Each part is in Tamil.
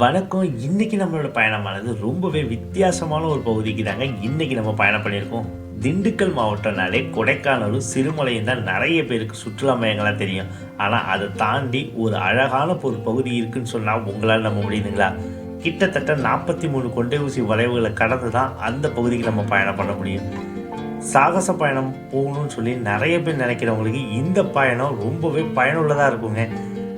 வணக்கம். இன்னைக்கு நம்மளோட பயணமானது ரொம்பவே வித்தியாசமான ஒரு பகுதிக்கு தாங்க இன்னைக்கு நம்ம பயணம் பண்ணியிருக்கோம். திண்டுக்கல் மாவட்டம்னாலே கொடைக்கானலும் சிறுமலையும் தான் நிறைய பேருக்கு சுற்றுலா மையங்களா தெரியும். ஆனால் அதை தாண்டி ஒரு அழகான ஒரு பகுதி இருக்குன்னு சொன்னால் உங்களால் நம்ப முடியுதுங்களா? கிட்டத்தட்ட 43 கொண்டை ஊசி வளைவுகளை கடந்து தான் அந்த பகுதிக்கு நம்ம பயணம் பண்ண முடியும். சாகச பயணம் போகணும்னு சொல்லி நிறைய பேர் நினைக்கிறவங்களுக்கு இந்த பயணம் ரொம்பவே பயனுள்ளதாக இருக்குங்க.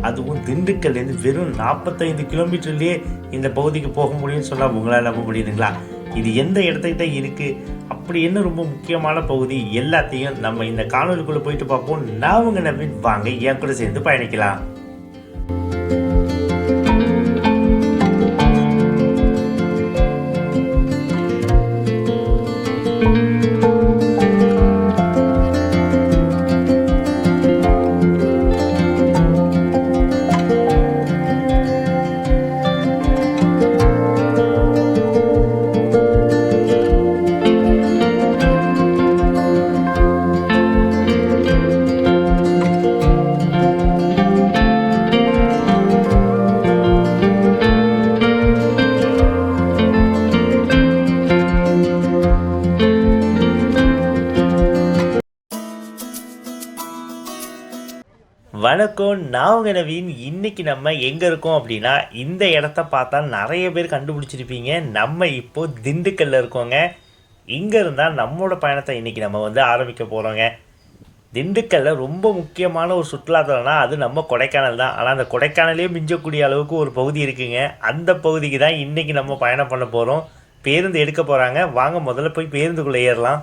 அதுவும் திண்டுக்கல்லேருந்து வெறும் 45 கிலோமீட்டர்லேயே இந்த பகுதிக்கு போக முடியும்னு சொன்னால் உங்களால் நம்ப முடியுதுங்களா? இது எந்த இடத்துக்கிட்ட இருக்குது, அப்படி என்ன ரொம்ப முக்கியமான பகுதி, எல்லாத்தையும் நம்ம இந்த காணொலிக்குள்ளே போயிட்டு பார்ப்போம். நான் உங்கள் நவீன், வாங்க என் கூட சேர்ந்து பயணிக்கலாம். வணக்கம், நான் உங்கள் நவீன். இன்றைக்கி நம்ம எங்கே இருக்கோம் அப்படின்னா, இந்த இடத்த பார்த்தா நிறைய பேர் கண்டுபிடிச்சிருப்பீங்க. நம்ம இப்போது திண்டுக்கல்லில் இருக்கோங்க. இங்கே இருந்தால் நம்மளோட பயணத்தை இன்றைக்கி நம்ம ஆரம்பிக்க போகிறோங்க. திண்டுக்கல்லில் ரொம்ப முக்கியமான ஒரு சுற்றுலாத்தலம்னா அது நம்ம கொடைக்கானல் தான். ஆனால் அந்த கொடைக்கானலே மிஞ்சக்கூடிய அளவுக்கு ஒரு பகுதி இருக்குங்க. அந்த பகுதிக்கு தான் இன்றைக்கி நம்ம பயணம் பண்ண போகிறோம். பேருந்து எடுக்க போகிறாங்க. வாங்க முதல்ல போய் பேருந்துக்குள்ளே ஏறலாம்.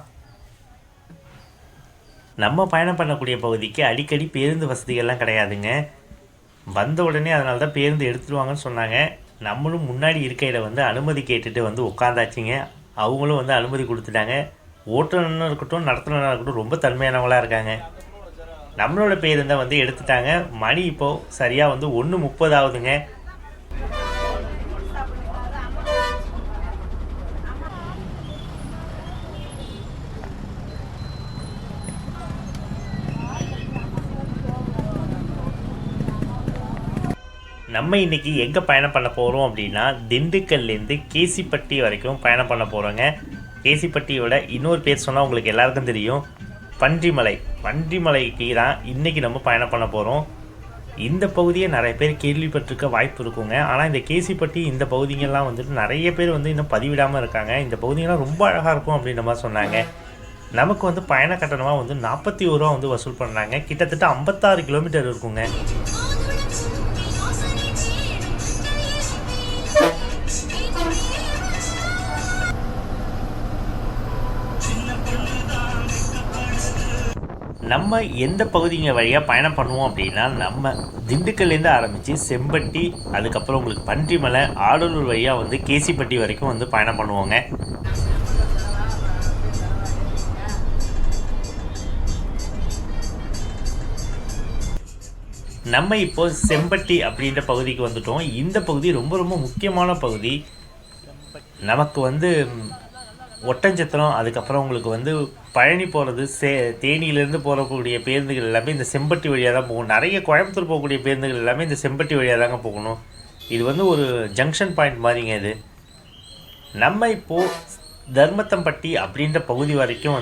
நம்ம பயணம் பண்ணக்கூடிய பகுதிக்கு அடிக்கடி பேருந்து வசதிகள்லாம் கிடையாதுங்க. வந்த உடனே அதனால தான் பேருந்து எடுத்துருவாங்கன்னு சொன்னாங்க. நம்மளும் முன்னாடி இருக்கையில் அனுமதி கேட்டுட்டு உட்காந்தாச்சுங்க. அவங்களும் அனுமதி கொடுத்துட்டாங்க. ஓட்டுநரும் இருக்கட்டும், நடத்துனராக இருக்கட்டும், ரொம்ப தன்மையானவங்களாக இருக்காங்க. நம்மளோட பேருந்தை எடுத்துட்டாங்க. மணி இப்போது சரியாக 1:30 ஆகுதுங்க. நம்ம இன்றைக்கி எங்கே பயணம் பண்ண போகிறோம் அப்படின்னா, திண்டுக்கல்லேருந்து கேசிப்பட்டி வரைக்கும் பயணம் பண்ண போகிறோங்க. கேசிப்பட்டியோட இன்னொரு பேர் சொன்னால் உங்களுக்கு எல்லாருக்கும் தெரியும், பன்றிமலை. பன்றிமலைக்கு தான் இன்றைக்கி நம்ம பயணம் பண்ண போகிறோம். இந்த பகுதியை நிறைய பேர் கேள்விப்பட்டிருக்க வாய்ப்பு இருக்குங்க. ஆனால் இந்த கேசிப்பட்டி இந்த பகுதிங்கெல்லாம் நிறைய பேர் இன்னும் பதிவிடாமல் இருக்காங்க. இந்த பகுதியெல்லாம் ரொம்ப அழகாக இருக்கும் அப்படின்ற மாதிரி சொன்னாங்க. நமக்கு பயண கட்டணமாக 41 ரூபா வசூல் பண்ணுறாங்க. கிட்டத்தட்ட 56 கிலோமீட்டர் இருக்குங்க. நம்ம எந்த பகுதிங்க வழியாக பயணம் பண்ணுவோம் அப்படின்னா, நம்ம திண்டுக்கல்லேருந்து ஆரம்பித்து செம்பட்டி, அதுக்கப்புறம் உங்களுக்கு பன்றிமலை, ஆடலூர் வழியாக கேசிப்பட்டி வரைக்கும் பயணம் பண்ணுவோங்க. நம்ம இப்போது செம்பட்டி அப்படின்ற பகுதிக்கு வந்துட்டோம். இந்த பகுதி ரொம்ப ரொம்ப முக்கியமான பகுதி. நமக்கு ஒட்டஞ்சத்திரம், அதுக்கப்புறம் உங்களுக்கு பழனி போகிறது, தேனியிலேருந்து போகக்கூடிய பேருந்துகள் எல்லாமே இந்த செம்பட்டி வழியாக தான் போகணும். நிறைய கோயம்புத்தூர் போகக்கூடிய பேருந்துகள் எல்லாமே இந்த செம்பட்டி வழியாக தாங்க போகணும். இது ஒரு ஜங்ஷன் பாயிண்ட் மாதிரிங்க. இது நம்ம இப்போது தர்மத்தம்பட்டி அப்படின்ற பகுதி வரைக்கும்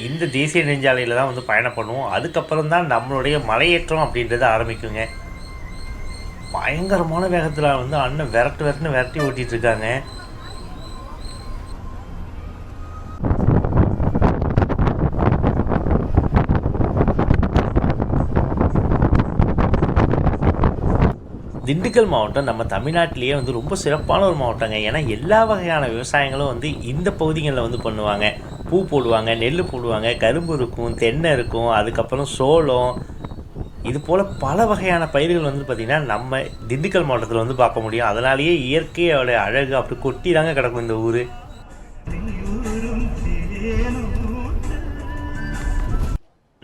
இந்த தேசிய நெடுஞ்சாலையில் தான் பயணம் பண்ணுவோம். அதுக்கப்புறம் தான் நம்மளுடைய மலையேற்றம் அப்படின்றது ஆரம்பிக்குங்க. பயங்கரமான வேகத்தில் அண்ணன் விரட்டுன்னு விரட்டி ஓட்டிகிட்ருக்காங்க. திண்டுக்கல் மாவட்டம் நம்ம தமிழ்நாட்டிலேயே ரொம்ப சிறப்பான ஒரு மாவட்டங்க. ஏன்னா எல்லா வகையான விவசாயங்களும் இந்த பகுதிகளில் பண்ணுவாங்க. பூ போடுவாங்க, நெல் போடுவாங்க, கரும்பு இருக்கும், தென்னை இருக்கும், அதுக்கப்புறம் சோளம், இது போல் பல வகையான பயிர்கள் பார்த்திங்கன்னா நம்ம திண்டுக்கல் மாவட்டத்தில் பார்க்க முடியும். அதனாலேயே இயற்கையோட அழகு அப்படி கொட்டி தாங்க கிடக்கும் இந்த ஊர்.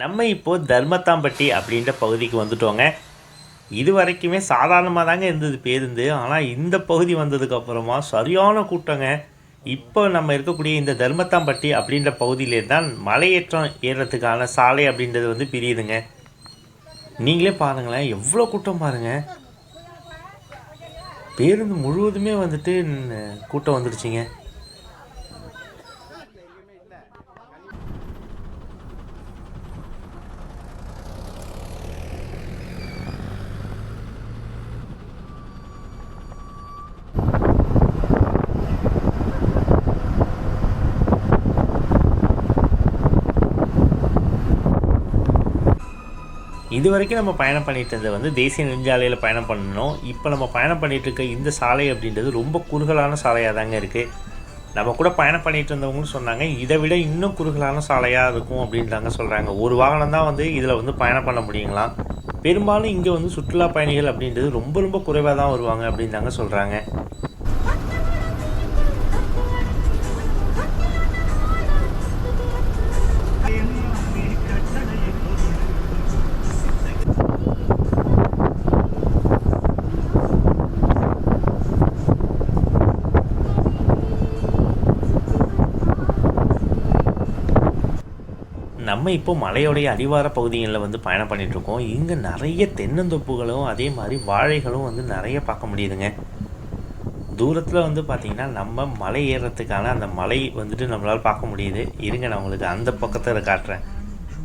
நம்ம இப்போது தர்மத்தாம்பட்டி அப்படின்ற பகுதிக்கு வந்துட்டோங்க. இது வரைக்குமே சாதாரணமாக தாங்க இருந்தது பேருந்து. ஆனால் இந்த பகுதி வந்ததுக்கப்புறமா சரியான கூட்டங்க. இப்போ நம்ம இருக்கக்கூடிய இந்த தர்மத்தாம்பட்டி அப்படின்ற பகுதியிலே தான் மலையேற்றம் ஏறுறதுக்கான சாலை அப்படின்றது பிரியுதுங்க. நீங்களே பாருங்களேன், எவ்வளோ கூட்டம் பாருங்கள். பேருந்து முழுவதுமே வந்துட்டு கூட்டம் வந்துடுச்சுங்க. இதுவரைக்கும் நம்ம பயணம் பண்ணிட்டு இருந்தது வந்து தேசிய நெடுஞ்சாலையில் பயணம் பண்ணணும். இப்போ நம்ம பயணம் பண்ணிகிட்டு இருக்க இந்த சாலை அப்படின்றது ரொம்ப குறுகலான சாலையாக தாங்க இருக்குது. நம்ம கூட பயணம் பண்ணிகிட்டு இருந்தவங்களும் சொன்னாங்க, இதை விட இன்னும் குறுகலான சாலையாக இருக்கும் அப்படின்றாங்க சொல்கிறாங்க. ஒரு வாகனம் தான் வந்து இதில் வந்து பயணம் பண்ண முடியுங்களாம். பெரும்பாலும் இங்கே வந்து சுற்றுலா பயணிகள் அப்படின்றது ரொம்ப ரொம்ப குறைவாக தான் வருவாங்க அப்படின்றாங்க சொல்கிறாங்க. நம்ம இப்போ மலையோடைய அடிவார பகுதிகளில் வந்து பயணம் பண்ணிகிட்ருக்கோம். இங்கே நிறைய தென்னந்தோப்புகளும் அதே மாதிரி வாழைகளும் வந்து நிறைய பார்க்க முடியுதுங்க. தூரத்தில் வந்து பார்த்திங்கன்னா நம்ம மலை ஏறுறதுக்கான அந்த மலை வந்துட்டு நம்மளால் பார்க்க முடியுது. இருங்க, நான் உங்களுக்கு அந்த பக்கத்தில் காட்டுறேன்.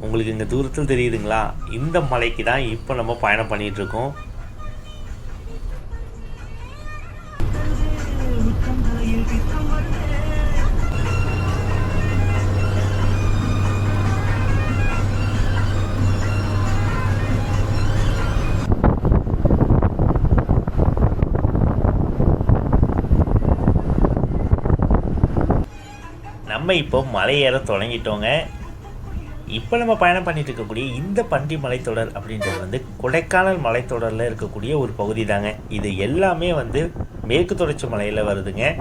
உங்களுக்கு இங்கே தூரத்தில் தெரியுதுங்களா? இந்த மலைக்கு தான் இப்போ நம்ம பயணம் பண்ணிகிட்ருக்கோம். நம்ம இப்போ மலை ஏற தொடங்கிட்டோங்க. இப்போ நம்ம பயணம் பண்ணிட்டு இருக்கக்கூடிய இந்த பண்டி மலைத்தொடர் அப்படின்றது வந்து கொடைக்கானல் மலைத்தொடரில் இருக்கக்கூடிய ஒரு பகுதி தாங்க. இது எல்லாமே வந்து மேற்கு தொடர்ச்சி மலையில் வருதுங்க.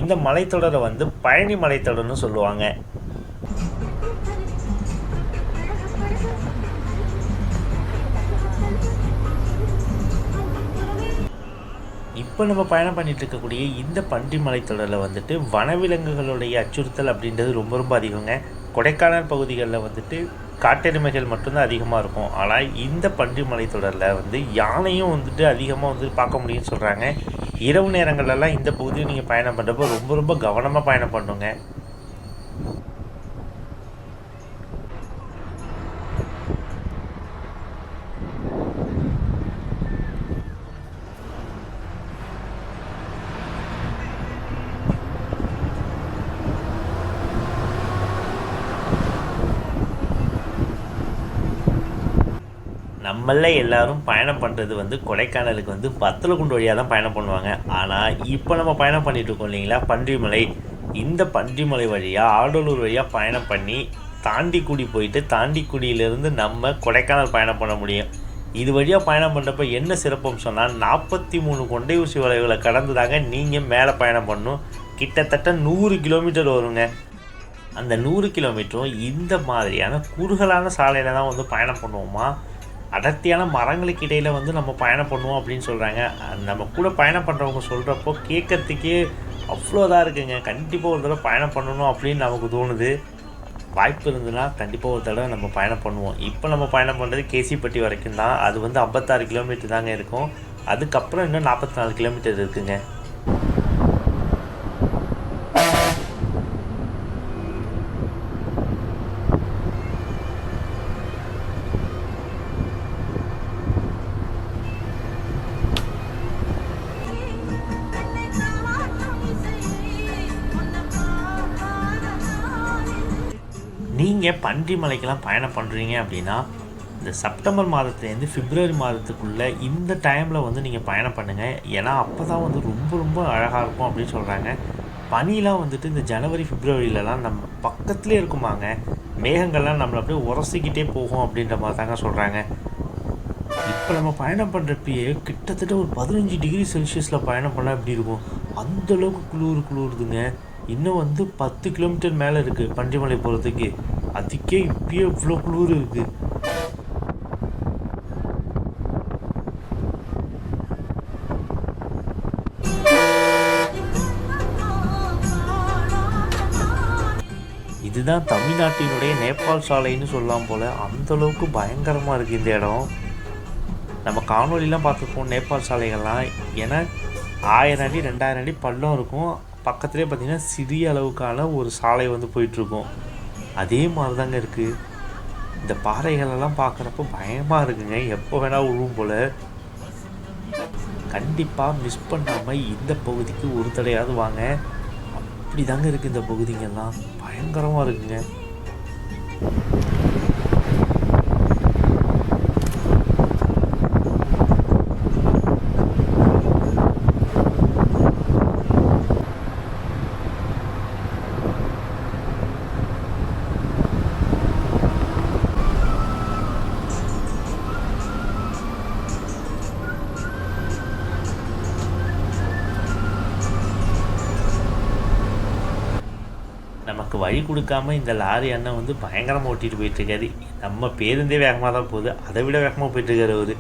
இந்த மலைத்தொடரை வந்து பழனி மலைத்தொடர்னு சொல்லுவாங்க. இப்போ நம்ம பயணம் பண்ணிகிட்டு இருக்கக்கூடிய இந்த பன்றி மலைத்தொடரில் வந்துட்டு வனவிலங்குகளுடைய அச்சுறுத்தல் அப்படின்றது ரொம்ப ரொம்ப அதிகங்க. கொடைக்கானல் பகுதிகளில் வந்துட்டு காட்டெருமைகள் மட்டும்தான் அதிகமாக இருக்கும். ஆனால் இந்த பன்றி மலைத்தொடரில் வந்து யானையும் வந்துட்டு அதிகமாக வந்து பார்க்க முடியும்னு சொல்கிறாங்க. இரவு நேரங்கள்லாம் இந்த பகுதியை நீங்கள் பயணம் பண்ணுறப்போ ரொம்ப ரொம்ப கவனமாக பயணம் பண்ணுங்க. நம்மள எல்லாரும் பயணம் பண்ணுறது வந்து கொடைக்கானலுக்கு வந்து வத்தலக்குண்டு வழியாக தான் பயணம் பண்ணுவாங்க. ஆனால் இப்போ நம்ம பயணம் பண்ணிகிட்டு இருக்கோம் இல்லைங்களா, பன்றிமலை. இந்த பன்றிமலை வழியாக ஆடலூர் வழியாக பயணம் பண்ணி தாண்டிக்குடி போயிட்டு தாண்டிக்குடியிலேருந்து நம்ம கொடைக்கானல் பயணம் பண்ண முடியும். இது வழியாக பயணம் பண்ணுறப்ப என்ன சிறப்புன்னு சொன்னால் 43 கொண்டை ஊசி வளைவுகளை கடந்து தாங்க நீங்கள் மேலே பயணம் பண்ணணும். கிட்டத்தட்ட 100 கிலோமீட்டர் வருங்க. அந்த 100 கிலோமீட்டரும் இந்த மாதிரியான குறுகலான சாலையில் தான் வந்து பயணம் பண்ணுவோமா. அடர்த்தியான மரங்களுக்கு இடையில் வந்து நம்ம பயணம் பண்ணுவோம் அப்படின்னு சொல்கிறாங்க. நம்ம கூட பயணம் பண்ணுறவங்க சொல்கிறப்போ கேட்குறதுக்கே அவ்வளோதான் இருக்குங்க. கண்டிப்பாக ஒரு தடவை பயணம் பண்ணணும் அப்படின்னு நமக்கு தோணுது. வாய்ப்பு இருந்ததுன்னா கண்டிப்பாக ஒரு தடவை நம்ம பயணம் பண்ணுவோம். இப்போ நம்ம பயணம் பண்ணுறது கேசிப்பட்டி வரைக்கும் தான். அது வந்து 56 கிலோமீட்டர் தாங்க இருக்கும். அதுக்கப்புறம் இன்னும் 44 கிலோமீட்டர் இருக்குங்க. நீங்கள் பன்றி மலைக்கெல்லாம் பயணம் பண்ணுறீங்க அப்படின்னா இந்த செப்டம்பர் மாதத்துலேருந்து பிப்ரவரி மாதத்துக்குள்ளே இந்த டைமில் வந்து நீங்கள் பயணம் பண்ணுங்கள். ஏன்னா அப்போ தான் வந்து ரொம்ப ரொம்ப அழகாக இருக்கும் அப்படின்னு சொல்கிறாங்க. பனிலாம் வந்துட்டு இந்த ஜனவரி பிப்ரவரியிலலாம் நம்ம பக்கத்துலேயே இருக்குமாங்க. மேகங்கள்லாம் நம்மளை அப்படியே உரசிக்கிட்டே போகும் அப்படின்ற மாதிரி தாங்க சொல்கிறாங்க. இப்போ நம்ம பயணம் பண்ணுறப்பயே கிட்டத்தட்ட ஒரு 15 டிகிரி செல்சியஸில் பயணம் பண்ணால் எப்படி இருக்கும், அந்தளவுக்கு குளிருதுங்க. இன்னும் வந்து 10 கிலோமீட்டர் மேலே இருக்குது பன்றிமலை போகிறதுக்கு. அதுக்கே இப்பயே இவ்வளோ குளிர் இருக்குது. இதுதான் தமிழ்நாட்டினுடைய நேபாள் சாலைன்னு சொல்லலாம் போல். அந்தளவுக்கு பயங்கரமாக இருக்குது இந்த இடம். நம்ம காணொலிலாம் பார்த்துருப்போம் நேபாள் சாலைகள்லாம். ஏன்னா 1000 அடி 2000 அடி பள்ளம் இருக்கும். பக்கத்துலேயே பார்த்திங்கன்னா சிறிய அளவுக்கான ஒரு சாலை வந்து போயிட்டுருக்கும். அதே மாதிரி தாங்க இருக்குது. இந்த பாறைகளெல்லாம் பார்க்குறப்போ பயமாக இருக்குங்க. எப்போ வேணால் விழுவும் போல். கண்டிப்பாக மிஸ் பண்ணாமல் இந்த பகுதிக்கு ஒரு தடையாவது வாங்க. அப்படி தாங்க இருக்குது இந்த பகுதிங்கெல்லாம். பயங்கரமாக இருக்குங்க. நமக்கு வழி கொடுக்காம இந்த லாரி அண்ணன் வந்து பயங்கரமாக ஓட்டிகிட்டு போயிட்டுருக்காரு. நம்ம பேருந்தே வேகமாக தான் போகுது, அதை விட வேகமாக போயிட்டுருக்காரு அவர்.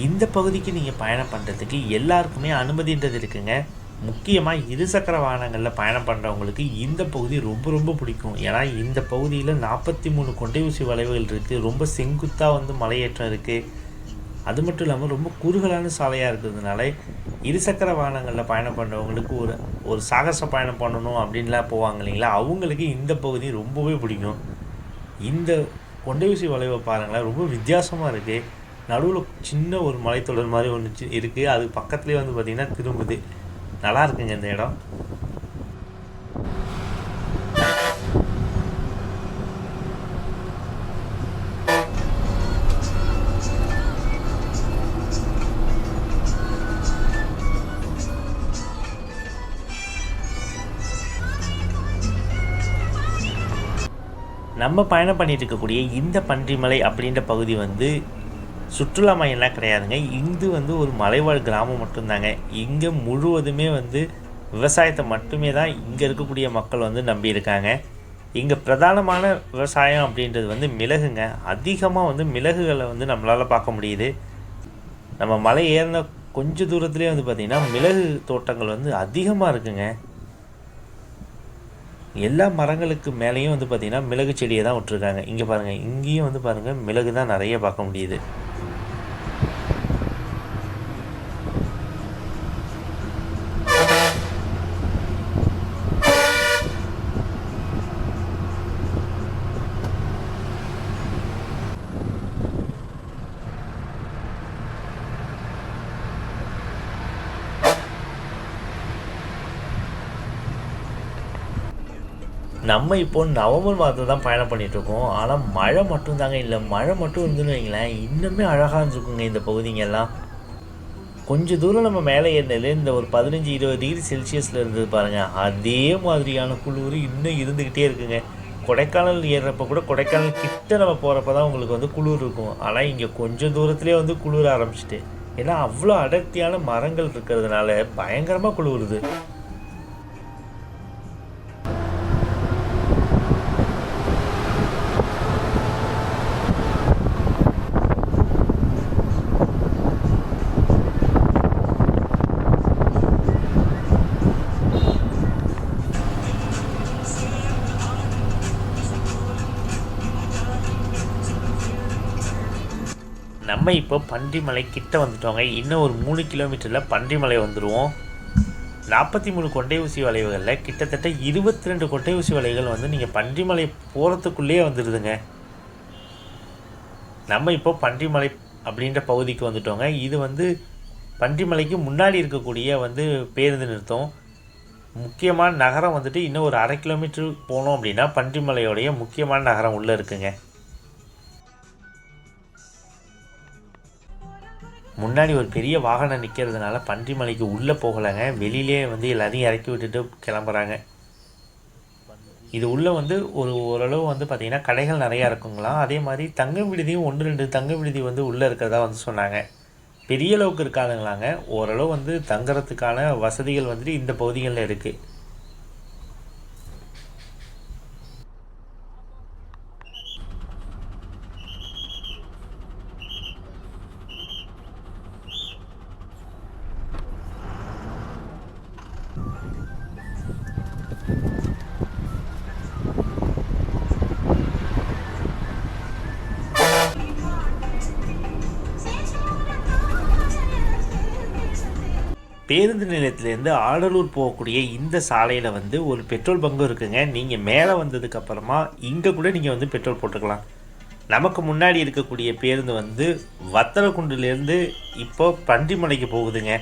இந்த பகுதிக்கு நீங்கள் பயணம் பண்ணுறதுக்கு எல்லாருக்குமே அனுமதின்றது இருக்குங்க. முக்கியமாக இருசக்கர வாகனங்களில் பயணம் பண்ணுறவங்களுக்கு இந்த பகுதி ரொம்ப ரொம்ப பிடிக்கும். ஏன்னா இந்த பகுதியில் 43 கொண்டை ஊசி வளைவுகள் இருக்குது. ரொம்ப செங்குத்தாக வந்து மலையேற்றம் இருக்குது. அது மட்டும் இல்லாமல் ரொம்ப குறுகலான சாலையாக இருக்கிறதுனால இருசக்கர வாகனங்களில் பயணம் பண்ணுறவங்களுக்கு ஒரு சாகச பயணம் பண்ணணும் அப்படின்லாம் போவாங்க இல்லைங்களா, அவங்களுக்கு இந்த பகுதி ரொம்பவே பிடிக்கும். இந்த கொண்டை ஊசி வளைவை பாருங்களேன், ரொம்ப வித்தியாசமாக இருக்குது. நடுவில் சின்ன ஒரு மலைத்தொடர் மாதிரி ஒன்று இருக்குது. அது பக்கத்துலேயே வந்து பார்த்திங்கன்னா திரும்புது. நல்லா இருக்குங்க இந்த இடம். நம்ம பயணம் பண்ணிட்டு இருக்கக்கூடிய இந்த பன்றிமலை அப்படின்ற பகுதி வந்து சுற்றுலா மையம்லாம் கிடையாதுங்க. இது வந்து ஒரு மலைவாழ் கிராமம் மட்டும்தாங்க. இங்கே முழுவதுமே வந்து விவசாயத்தை மட்டுமே தான் இங்கே இருக்கக்கூடிய மக்கள் வந்து நம்பியிருக்காங்க. இங்கே பிரதானமான விவசாயம் அப்படின்றது வந்து மிளகுங்க. அதிகமாக வந்து மிளகுகளை வந்து நம்மளால் பார்க்க முடியுது. நம்ம மலை ஏறின கொஞ்சம் தூரத்துலேயே வந்து பார்த்திங்கன்னா மிளகு தோட்டங்கள் வந்து அதிகமாக இருக்குங்க. எல்லா மரங்களுக்கு மேலேயும் வந்து பார்த்திங்கன்னா மிளகு செடியை தான் விட்டுருக்காங்க. இங்கே பாருங்கள், இங்கேயும் வந்து பாருங்கள் மிளகு தான் நிறைய பார்க்க முடியுது. நம்ம இப்போ நவம்பர் மாதத்தில் தான் பயணம் பண்ணிகிட்ருக்கோம். ஆனால் மழை மட்டும்தாங்க இல்லை. மழை மட்டும் இருந்துன்னு வைங்களேன், இன்னுமே அழகாக இருந்துருக்குங்க இந்த பகுதிங்கெல்லாம். கொஞ்சம் தூரம் நம்ம மேலே ஏறினது இந்த ஒரு 15-20 டிகிரி செல்சியஸில் இருந்தது பாருங்கள். அதே மாதிரியான குளிர் இன்னும் இருந்துக்கிட்டே இருக்குங்க. கொடைக்கானல் ஏறுறப்போ கூட கொடைக்கானல் கிட்ட நம்ம போகிறப்ப தான் உங்களுக்கு வந்து குளிர் இருக்கும். ஆனால் இங்கே கொஞ்சம் தூரத்துலேயே வந்து குளிர ஆரம்பிச்சிட்டு, ஏன்னா அவ்வளோ அடர்த்தியான மரங்கள் இருக்கிறதுனால பயங்கரமாக குளிருது. நம்ம இப்போ பன்றிமலை கிட்ட வந்துட்டோங்க. இன்னும் ஒரு 3 கிலோமீட்டரில் பன்றிமலை வந்துடுவோம். 43 கொண்டை ஊசி வளைவுகளில் கிட்டத்தட்ட 22 கொண்டை ஊசி வளைவுகள் வந்து நீங்கள் பன்றிமலை போகிறதுக்குள்ளேயே வந்துடுதுங்க. நம்ம இப்போ பன்றிமலை அப்படின்ற பகுதிக்கு வந்துட்டோங்க. இது வந்து பன்றிமலைக்கு முன்னாடி இருக்கக்கூடிய வந்து பேருந்து நிறுத்தம். முக்கியமான நகரம் வந்துட்டு இன்னும் ஒரு 1/2 கிலோமீட்டர் போனோம் அப்படின்னா பன்றிமலையோடைய முக்கியமான நகரம் உள்ளே இருக்குங்க. முன்னாடி ஒரு பெரிய வாகனம் நிற்கிறதுனால பன்றிமலைக்கு உள்ளே போகலைங்க. வெளியிலே வந்து எல்லாத்தையும் இறக்கி விட்டுட்டு கிளம்புறாங்க. இது உள்ளே வந்து ஓரளவு வந்து பார்த்திங்கன்னா கடைகள் நிறையா இருக்குங்களாம். அதே மாதிரி தங்கும் விடுதியும் 1-2 தங்கும் விடுதி வந்து உள்ளே இருக்கிறதா வந்து சொன்னாங்க. பெரிய அளவுக்கு இருக்காதுங்களாங்க. ஓரளவு வந்து தங்குறதுக்கான வசதிகள் வந்துட்டு இந்த பகுதிகளில் இருக்குது. பேருந்து நிலையத்திலேருந்து ஆடலூர் போகக்கூடிய இந்த சாலையில் வந்து ஒரு பெட்ரோல் பங்கும் இருக்குங்க. நீங்கள் மேலே வந்ததுக்கப்புறமா இங்கே கூட நீங்கள் வந்து பெட்ரோல் போட்டுக்கலாம். நமக்கு முன்னாடி இருக்கக்கூடிய பேருந்து வந்து வத்தலக்குண்டுலேருந்து இப்போ பன்றிமலைக்கு போகுதுங்க.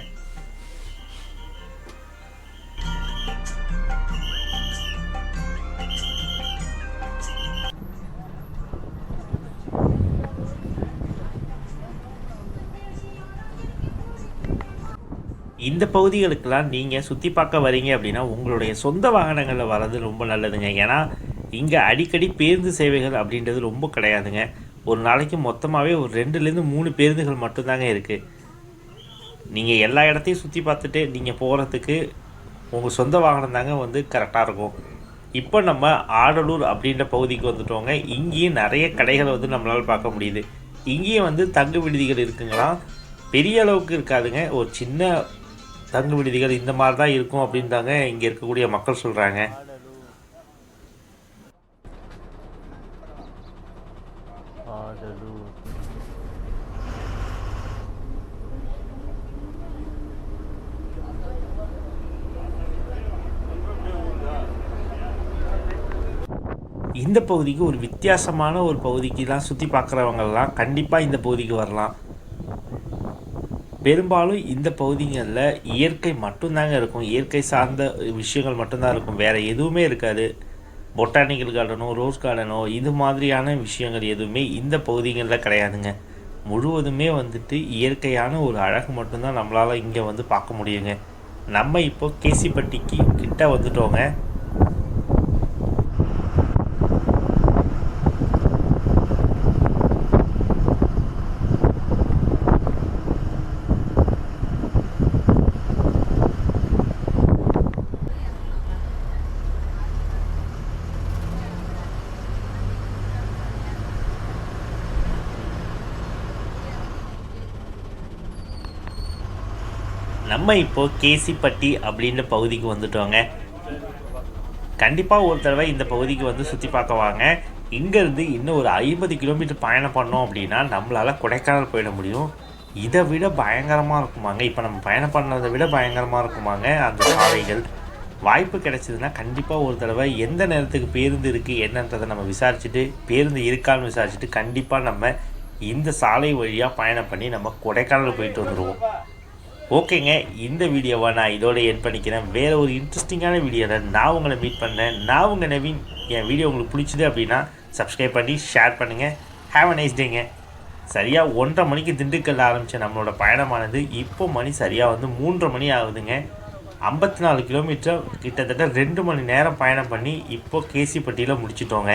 இந்த பகுதிகளுக்கெல்லாம் நீங்கள் சுற்றி பார்க்க வரீங்க அப்படின்னா உங்களுடைய சொந்த வாகனங்களில் வர்றது ரொம்ப நல்லதுங்க. ஏன்னா இங்கே அடிக்கடி பேருந்து சேவைகள் அப்படின்றது ரொம்ப கிடையாதுங்க. ஒரு நாளைக்கு மொத்தமாகவே ஒரு 2லேருந்து 3 பேருந்துகள் மட்டும்தாங்க இருக்குது. நீங்கள் எல்லா இடத்தையும் சுற்றி பார்த்துட்டு நீங்கள் போகிறதுக்கு உங்கள் சொந்த வாகனம் தாங்க வந்து கரெக்டாக இருக்கும். இப்போ நம்ம ஆடலூர் அப்படின்ற பகுதிக்கு வந்துட்டோங்க. இங்கேயும் நிறைய கடைகளை வந்து நம்மளால் பார்க்க முடியுது. இங்கேயும் வந்து தங்கு விடுதிகள் இருக்குங்களா, பெரிய அளவுக்கு இருக்காதுங்க. ஒரு சின்ன தங்கு விடுதிகள் இந்த மாதிரி தான் இருக்கும் அப்படின்னு தாங்க இங்கே இருக்கக்கூடிய மக்கள் சொல்கிறாங்க. இந்த பகுதிக்கு ஒரு வித்தியாசமான ஒரு பகுதிக்கெலாம் சுற்றி பார்க்குறவங்கெல்லாம் கண்டிப்பாக இந்த பகுதிக்கு வரலாம். பெரும்பாலும் இந்த பகுதிகளில் இயற்கை மட்டும்தாங்க இருக்கும். இயற்கை சார்ந்த விஷயங்கள் மட்டும்தான் இருக்கும். வேறு எதுவுமே இருக்காது. பொட்டானிக்கல் கார்டனோ ரோஸ் கார்டனோ இது மாதிரியான விஷயங்கள் எதுவுமே இந்த பகுதிகளில் கிடையாதுங்க. முழுவதுமே வந்துட்டு இயற்கையான ஒரு அழகு மட்டும்தான் நம்மளால் இங்கே வந்து பார்க்க முடியுங்க. நம்ம இப்போ கேசிப்பட்டிக்கு கிட்ட வந்துட்டோங்க. நம்ம இப்போது கேசிப்பட்டி அப்படின்ற பகுதிக்கு வந்துட்டோங்க. கண்டிப்பாக ஒரு தடவை இந்த பகுதிக்கு வந்து சுற்றி பார்க்க வாங்க. இங்கேருந்து இன்னும் ஒரு 50 கிலோமீட்டர் பயணம் பண்ணோம் அப்படின்னா நம்மளால் கொடைக்கானல் போயிட முடியும். இதை விட பயங்கரமாக இருக்குமாங்க. இப்போ நம்ம பயணம் பண்ணதை விட பயங்கரமாக இருக்குமாங்க அந்த சாலைகள். வாய்ப்பு கிடைச்சிதுன்னா கண்டிப்பாக ஒரு தடவை எந்த நேரத்துக்கு பேருந்து இருக்குது என்னன்றதை நம்ம விசாரிச்சுட்டு, பேருந்து இருக்கான்னு விசாரிச்சுட்டு கண்டிப்பாக நம்ம இந்த சாலை வழியாக பயணம் பண்ணி நம்ம கொடைக்கானல் போயிட்டு வந்துடுவோம். ஓகேங்க, இந்த வீடியோவை நான் இதோட என் பண்ணிக்கிறேன். வேறு ஒரு இன்ட்ரெஸ்டிங்கான வீடியோவில் நான் உங்களை மீட் பண்ணேன். நான் உங்கள் நவீன். என் வீடியோ உங்களுக்கு பிடிச்சிது அப்படின்னா சப்ஸ்கிரைப் பண்ணி ஷேர் பண்ணுங்கள். ஹேவ் அ நைஸ் டேங்க. சரியாக 1:30 மணிக்கு திண்டுக்கல்ல ஆரம்பித்த நம்மளோட பயணமானது இப்போ மணி சரியாக வந்து 3:30 மணி ஆகுதுங்க. 54 கிலோமீட்டர் கிட்டத்தட்ட 2 மணி நேரம் பயணம் பண்ணி இப்போ கேசிப்பட்டியில் முடிச்சிட்டோங்க.